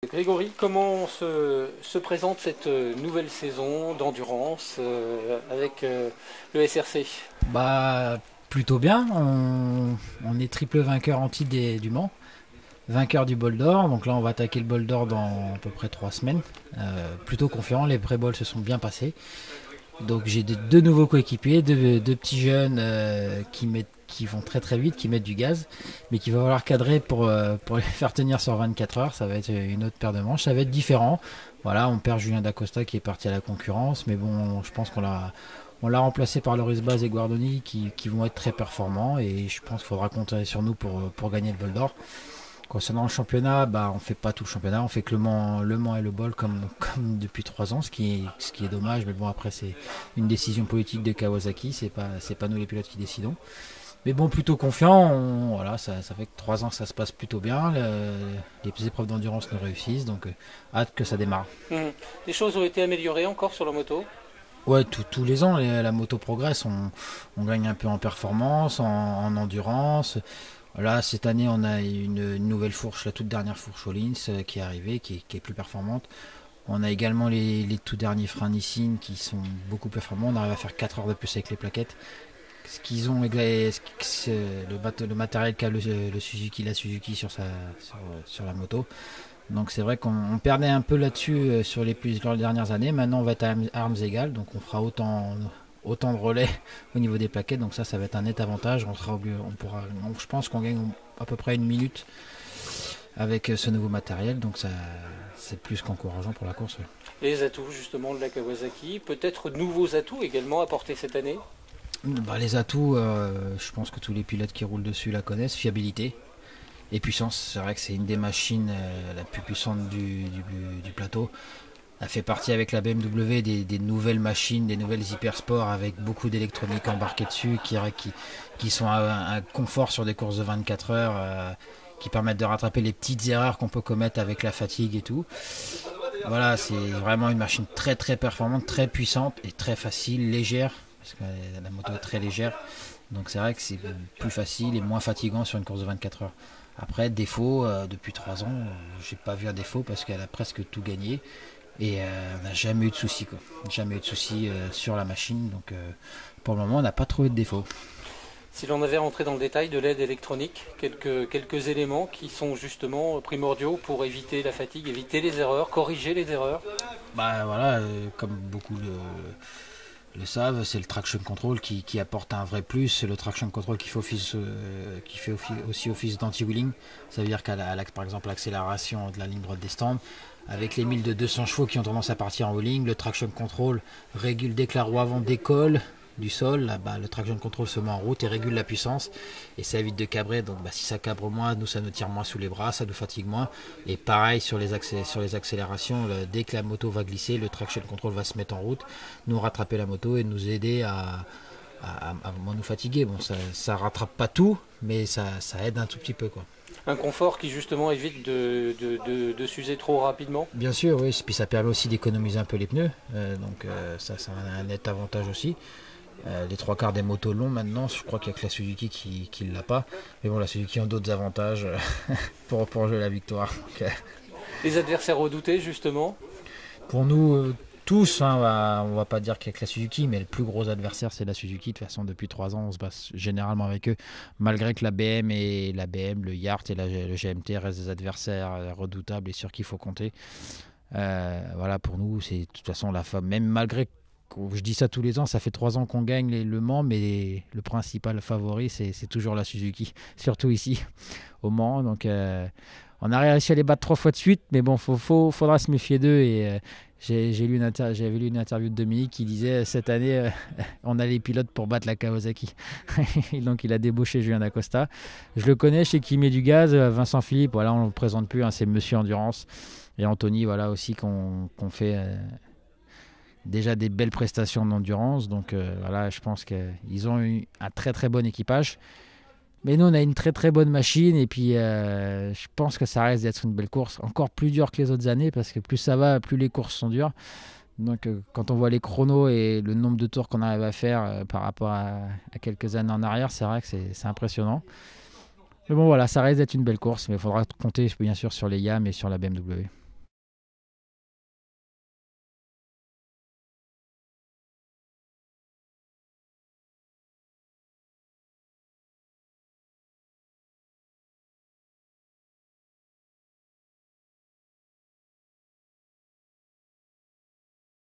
Grégory, comment se présente cette nouvelle saison d'endurance avec le SRC? Bah, plutôt bien. On est triple vainqueur en titre du Mans, vainqueur du bol d'or. Donc là, on va attaquer le bol d'or dans à peu près 3 semaines. Plutôt confiant. Les pré-bols se sont bien passés. Donc j'ai deux nouveaux coéquipiers, deux petits jeunes qui vont très très vite, qui mettent du gaz, mais qu'il va falloir cadrer pour les faire tenir sur 24 heures. Ça va être une autre paire de manches. Ça va être différent. Voilà, on perd Julien Dacosta qui est parti à la concurrence, mais bon, je pense qu'on l'a remplacé par Loris Baz et Guardoni qui vont être très performants et je pense qu'il faudra compter sur nous pour gagner le bol d'or. Concernant le championnat, bah, on fait pas tout le championnat, on fait que le Mans et le bol comme depuis 3 ans, ce qui est dommage, mais bon après c'est une décision politique de Kawasaki, c'est pas nous les pilotes qui décidons. Mais bon, plutôt confiant, voilà, ça fait que 3 ans que ça se passe plutôt bien, les épreuves d'endurance nous réussissent, donc hâte que ça démarre. Les choses ont été améliorées encore sur la moto. Ouais, tous les ans, la moto progresse, on gagne un peu en performance, en endurance. Là, cette année, on a une nouvelle fourche, la toute dernière fourche Hollins qui est arrivée, qui est plus performante. On a également les tout derniers freins Nissin qui sont beaucoup performants. On arrive à faire 4 heures de plus avec les plaquettes. Ce qu'ils ont, le matériel qu'a le Suzuki, la Suzuki sur la moto. Donc c'est vrai qu'on perdait un peu là-dessus sur les plusieurs dernières années. Maintenant, on va être à armes égales, donc on fera autant de relais au niveau des plaquettes. Donc ça va être un net avantage. Je pense qu'on gagne à peu près 1 minute avec ce nouveau matériel. Donc ça, c'est plus qu'encourageant pour la course. Ouais. Les atouts justement de la Kawasaki, peut-être de nouveaux atouts également apportés cette année. Bah, les atouts, je pense que tous les pilotes qui roulent dessus la connaissent. Fiabilité et puissance. C'est vrai que c'est une des machines la plus puissante du plateau. Elle fait partie avec la BMW des nouvelles machines, des nouvelles hypersports avec beaucoup d'électronique embarquée dessus qui sont un confort sur des courses de 24 heures, qui permettent de rattraper les petites erreurs qu'on peut commettre avec la fatigue et tout. Voilà, c'est vraiment une machine très très performante, très puissante et très facile, légère, parce que la moto est très légère. Donc c'est vrai que c'est plus facile et moins fatigant sur une course de 24 heures. Après, défaut, depuis 3 ans, j'ai pas vu un défaut parce qu'elle a presque tout gagné. Et on n'a jamais eu de soucis, quoi. Jamais eu de soucis sur la machine. Donc pour le moment, on n'a pas trouvé de défaut. Si l'on avait rentré dans le détail de l'aide électronique, quelques éléments qui sont justement primordiaux pour éviter la fatigue, éviter les erreurs, corriger les erreurs. Bah voilà, comme beaucoup le savent, c'est le traction control qui apporte un vrai plus. C'est le traction control qui fait aussi office d'anti-wheeling. Ça veut dire par exemple l'accélération de la ligne droite des stands, avec les 1000 de 200 chevaux qui ont tendance à partir en wheeling, le traction control régule dès que la roue avant décolle du sol, là, bah, le traction control se met en route et régule la puissance et ça évite de cabrer. Donc bah, si ça cabre moins, nous ça nous tire moins sous les bras, ça nous fatigue moins. Et pareil sur les accélérations, dès que la moto va glisser, le traction control va se mettre en route, nous rattraper la moto et nous aider à moins nous fatiguer. Bon, ça rattrape pas tout, mais ça aide un tout petit peu, quoi. Un confort qui justement évite de s'user trop rapidement. Bien sûr, oui. Puis ça permet aussi d'économiser un peu les pneus. Donc ça a un net avantage aussi. Les 3 quarts des motos longs maintenant, je crois qu'il n'y a que la Suzuki qui ne l'a pas. Mais bon, la Suzuki a d'autres avantages pour jouer la victoire. Donc, Les adversaires redoutés justement. pour nous tous, hein, on va pas dire qu'il n'y a que la Suzuki, mais le plus gros adversaire c'est la Suzuki. De toute façon, depuis 3 ans, on se bat généralement avec eux. Malgré que la BM, le Yart et le GMT restent des adversaires redoutables et sur qui il faut compter. Voilà, pour nous, c'est de toute façon la femme. Même malgré que je dis ça tous les ans, ça fait 3 ans qu'on gagne le Mans, mais le principal favori, c'est toujours la Suzuki, surtout ici, au Mans. Donc, on a réussi à les battre 3 fois de suite, mais bon, faudra se méfier d'eux. Et j'avais lu une interview de Dominique qui disait cette année, on a les pilotes pour battre la Kawasaki. Et donc, il a débauché Julien Dacosta. Je le connais, je sais qu'il met du gaz. Vincent Philippe, voilà, on ne le présente plus, hein, c'est Monsieur Endurance. Et Anthony, voilà aussi qu'on fait déjà des belles prestations d'endurance. Donc voilà, je pense qu'ils ont eu un très très bon équipage. Mais nous, on a une très très bonne machine. Et puis, je pense que ça risque d'être une belle course. Encore plus dure que les autres années parce que plus ça va, plus les courses sont dures. Donc, quand on voit les chronos et le nombre de tours qu'on arrive à faire par rapport à quelques années en arrière, c'est vrai que c'est impressionnant. Mais bon, voilà, ça risque d'être une belle course. Mais il faudra compter bien sûr sur les YAM et sur la BMW.